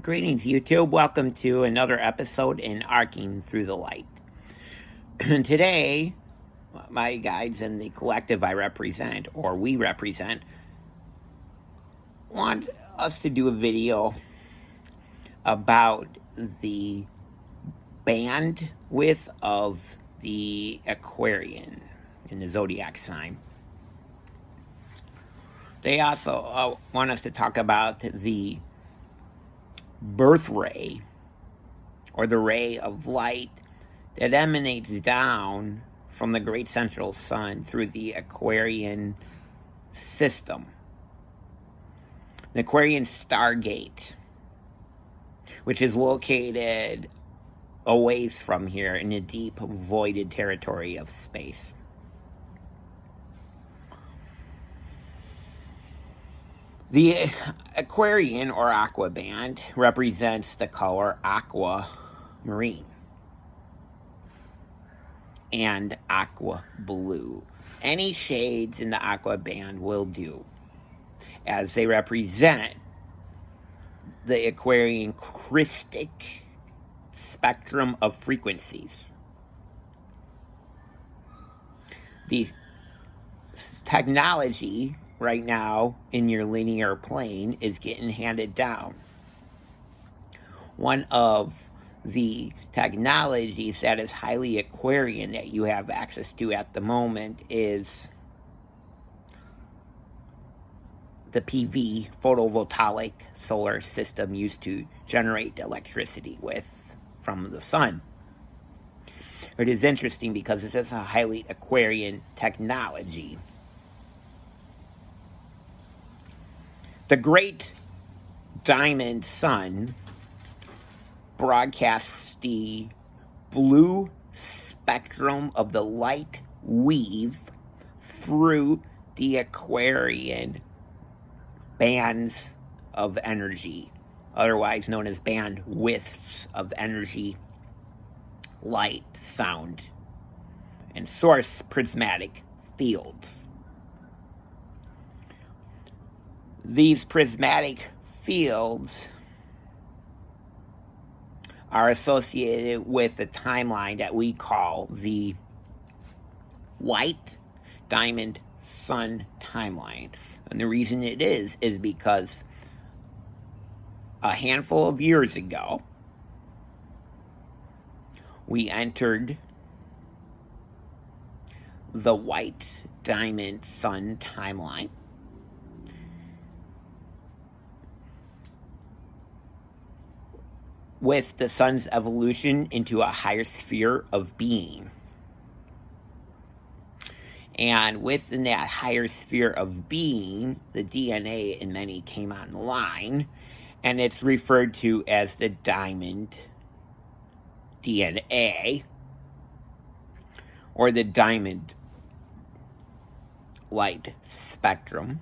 Greetings, YouTube. Welcome to another episode in Arcing Through the Light. Today, my guides and the collective I represent, or we represent, want us to do a video about the bandwidth of the Aquarian in the zodiac sign. They also want us to talk about the birth ray, or the ray of light that emanates down from the great central sun through the Aquarian system. The Aquarian Stargate, which is located a ways from here in the deep voided territory of space. The Aquarian, or Aqua band, represents the color aqua marine and aqua blue. Any shades in the aqua band will do, as they represent the Aquarian Krystic spectrum of frequencies. The technology right now in your linear plane is getting handed down. One of the technologies that is highly Aquarian that you have access to at the moment is the PV, photovoltaic solar system used to generate electricity from the sun. It is interesting because this is a highly Aquarian technology. The great diamond sun broadcasts the blue spectrum of the light weave through the Aquarian bands of energy, otherwise known as bandwidths of energy, light, sound, and source prismatic fields. These prismatic fields are associated with the timeline that we call the white diamond sun timeline. And the reason it is because a handful of years ago, we entered the white diamond sun timeline. With the sun's evolution into a higher sphere of being. And within that higher sphere of being, the DNA in many came online, and it's referred to as the diamond DNA, or the diamond light spectrum.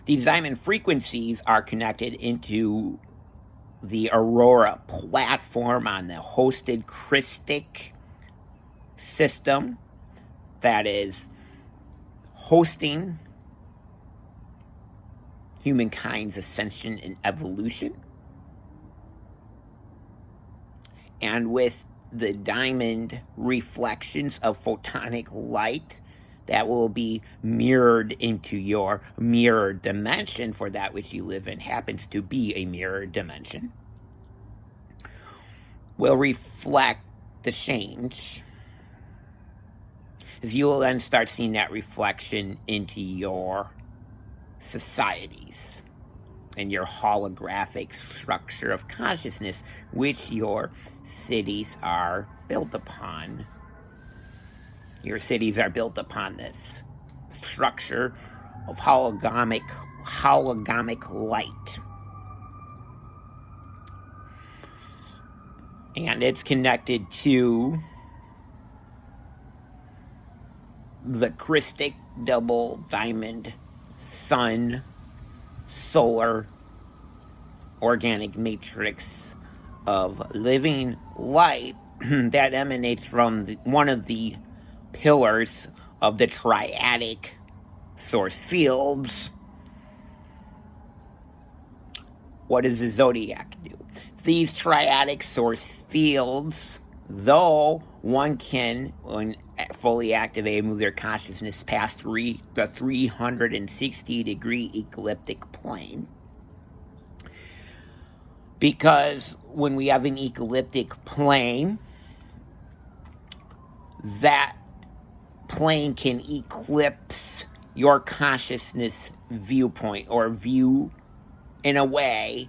These diamond frequencies are connected into the Aurora platform on the hosted Krystic system that is hosting humankind's ascension and evolution. And with the diamond reflections of photonic light that will be mirrored into your mirror dimension, for that which you live in happens to be a mirror dimension, will reflect the change, as you will then start seeing that reflection into your societies and your holographic structure of consciousness, which your cities are built upon. Your cities are built upon this structure of hologamic light. And it's connected to the Krystic double diamond sun solar organic matrix of living light that emanates from one of the pillars of the triadic source fields what does the zodiac do? These triadic source fields, though one can, when fully activated, move their consciousness past the 360-degree ecliptic plane. Because when we have an ecliptic plane, that plane can eclipse your consciousness viewpoint or view in a way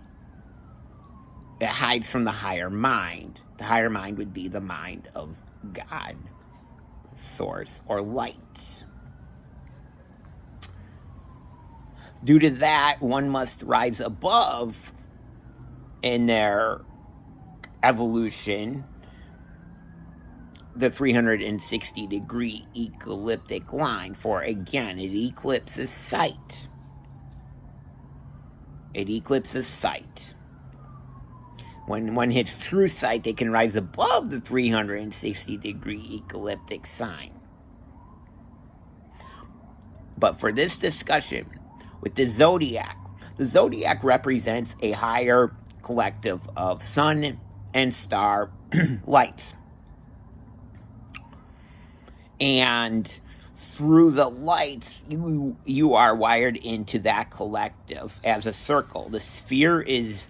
that hides from the higher mind. The higher mind would be the mind of God, source, or light. Due to that, one must rise above in their evolution the 360-degree ecliptic line, for again, it eclipses sight. It eclipses sight. When one hits true sight, they can rise above the 360-degree ecliptic sign. But for this discussion, with the zodiac represents a higher collective of sun and star lights. And through the lights, you are wired into that collective as a circle. The sphere is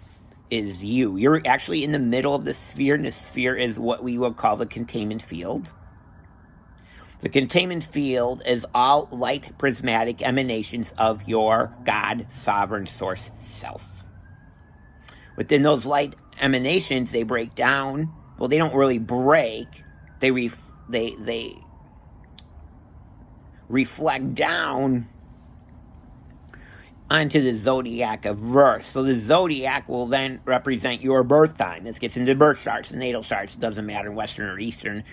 you. You're actually in the middle of the sphere, and the sphere is what we would call the containment field. The containment field is all light prismatic emanations of your God, sovereign source self. Within those light emanations, they break down. Well, they don't really break. They reflect down onto the zodiac of birth. So the zodiac will then represent your birth time. This gets into birth charts, the natal charts. It doesn't matter, Western or Eastern.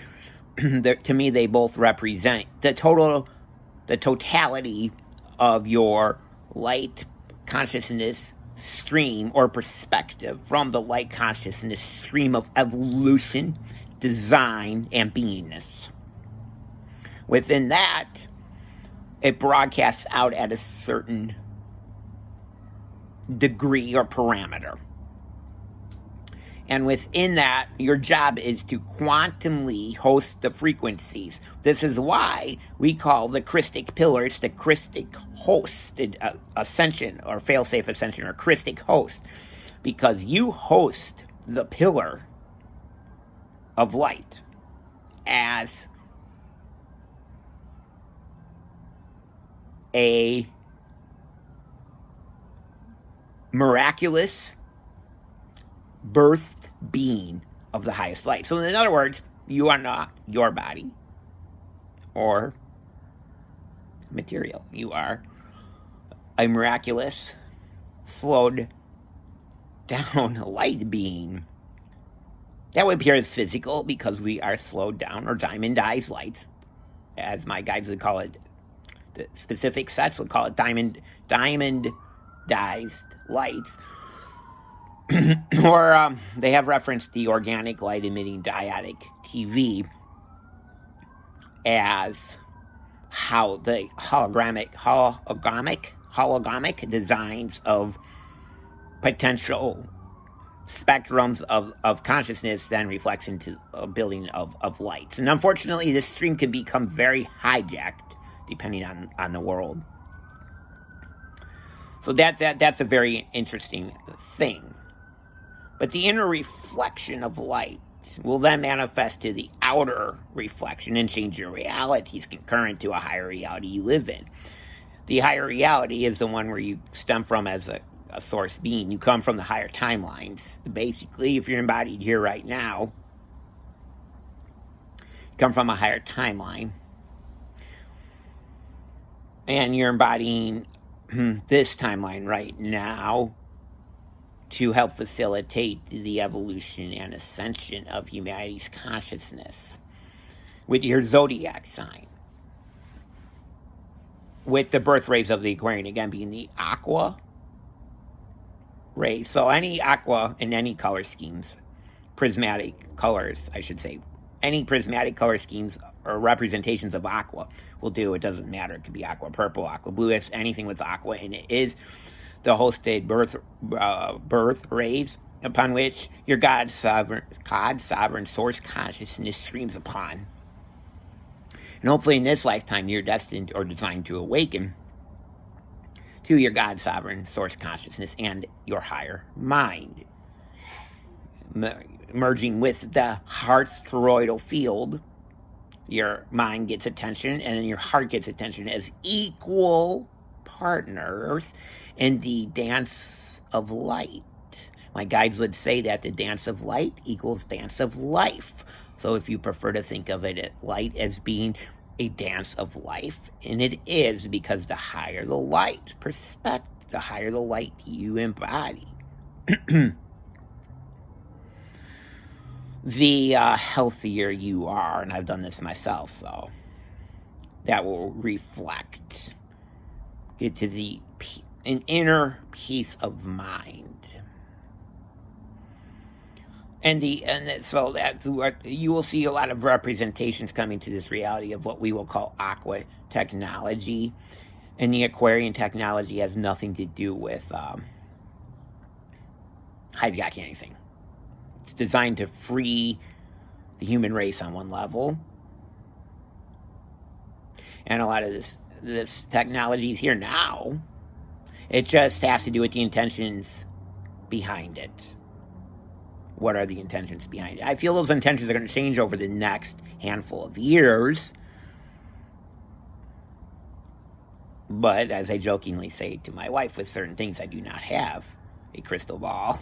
To me, they both represent the totality of your light consciousness stream or perspective from the light consciousness stream of evolution, design, and beingness. Within that, it broadcasts out at a certain degree or parameter. And within that, your job is to quantumly host the frequencies. This is why we call the Krystic pillars the Krystic hosted ascension or fail-safe ascension or Krystic host, because you host the pillar of light as a miraculous birthed being of the highest light. So in other words, you are not your body or material. You are a miraculous, slowed down light being. That would appear as physical because we are slowed down, or diamondized lights, as my guides would call it. The specific sets would call it diamondized lights. Or they have referenced the organic light emitting dyadic TV as how the hologramic designs of potential spectrums of consciousness then reflects into a building of lights. And unfortunately, this stream can become very hijacked depending on the world. So that's a very interesting thing. But the inner reflection of light will then manifest to the outer reflection and change your realities concurrent to a higher reality you live in. The higher reality is the one where you stem from as a source being. You come from the higher timelines. Basically, if you're embodied here right now, you come from a higher timeline. And you're embodying this timeline right now to help facilitate the evolution and ascension of humanity's consciousness with your zodiac sign. With the birth rays of the Aquarian, again, being the Aqua rays. So any Aqua in any color schemes, prismatic colors, I should say, any prismatic color schemes or representations of Aqua will do. It doesn't matter. It could be Aqua purple, Aqua blue, anything with Aqua in it is the hosted birth rays upon which your God sovereign source consciousness streams upon. And hopefully in this lifetime you're destined or designed to awaken to your God sovereign source consciousness and your higher mind. Merging with the heart's toroidal field, your mind gets attention and then your heart gets attention as equal partners in the dance of light. My guides would say that the dance of light equals dance of life. So if you prefer to think of it, light as being a dance of life, and it is, because the higher the light perspective, the higher the light you embody, the healthier you are. And I've done this myself, so that will reflect, get to an inner peace of mind. So that's what you will see, a lot of representations coming to this reality of what we will call Aqua technology. And the Aquarian technology has nothing to do with hijacking anything. It's designed to free the human race on one level. And a lot of this technology is here now. It just has to do with the intentions behind it. What are the intentions behind it? I feel those intentions are going to change over the next handful of years. But as I jokingly say to my wife, with certain things, I do not have a crystal ball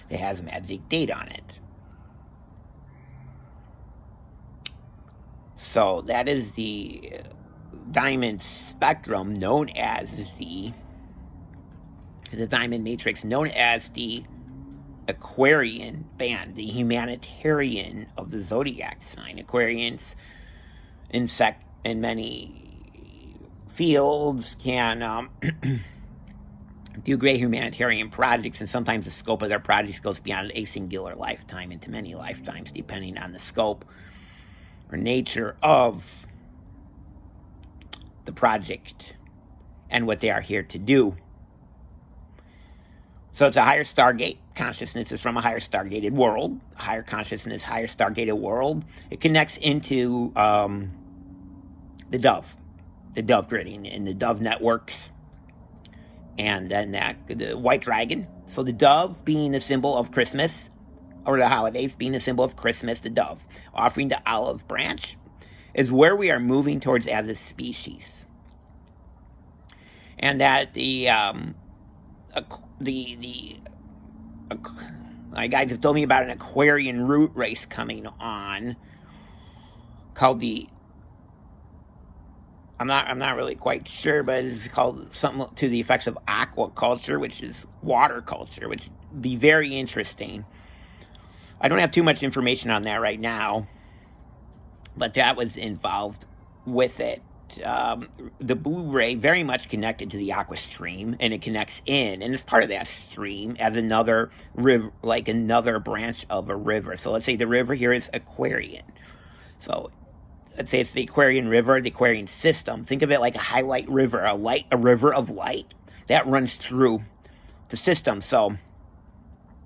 that has a magic date on it. So that is the diamond spectrum, known as the diamond matrix, known as the Aquarian band, the humanitarian of the zodiac sign. Aquarians in many fields can do great humanitarian projects, and sometimes the scope of their projects goes beyond a singular lifetime into many lifetimes, depending on the scope or nature of the project and what they are here to do. So it's a higher Stargate. Consciousness is from a higher Stargated world. Higher consciousness, higher Stargated world. It connects into the dove gridding and the dove networks. And then the white dragon. So the dove being the symbol of Christmas, or the holidays being the symbol of Christmas, the dove offering the olive branch is where we are moving towards as a species. And that my guides have told me about an Aquarian root race coming on called I'm not really quite sure, but it's called something to the effects of Aqua culture, which is water culture, which would be very interesting. I don't have too much information on that right now, but that was involved with it. The blue ray very much connected to the aqua stream, and it connects in, and it's part of that stream as another river, like another branch of a river. So let's say the river here is Aquarian. So let's say it's the Aquarian river, the Aquarian system. Think of it like a highlight river, a river of light that runs through the system. So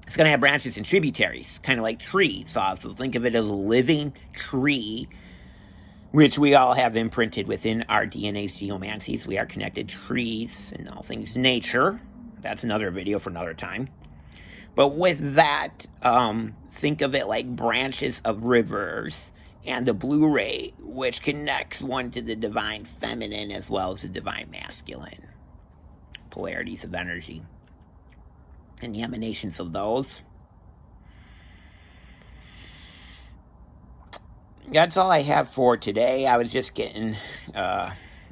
it's going to have branches and tributaries, kind of like trees. So think of it as a living tree, which we all have imprinted within our DNA's geomancies. We are connected trees and all things nature. That's another video for another time. But with that, think of it like branches of rivers, and the blue ray, which connects one to the divine feminine as well as the divine masculine. Polarities of energy and the emanations of those. That's all I have for today. I was just getting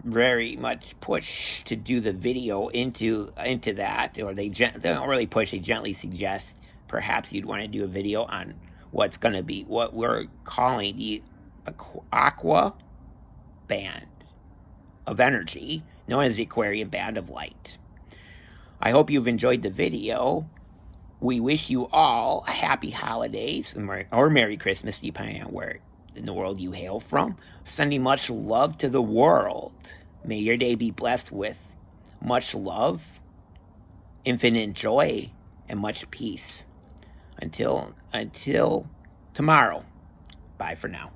very much pushed to do the video into that, or they don't really push, they gently suggest perhaps you'd want to do a video on what's going to be what we're calling the Aqua band of energy, known as the Aquarian band of light. I hope you've enjoyed the video. We wish you all happy holidays or Merry Christmas, depending on where in the world you hail from. Sending much love to the world. May your day be blessed with much love, infinite joy and much peace. Until tomorrow. Bye for now.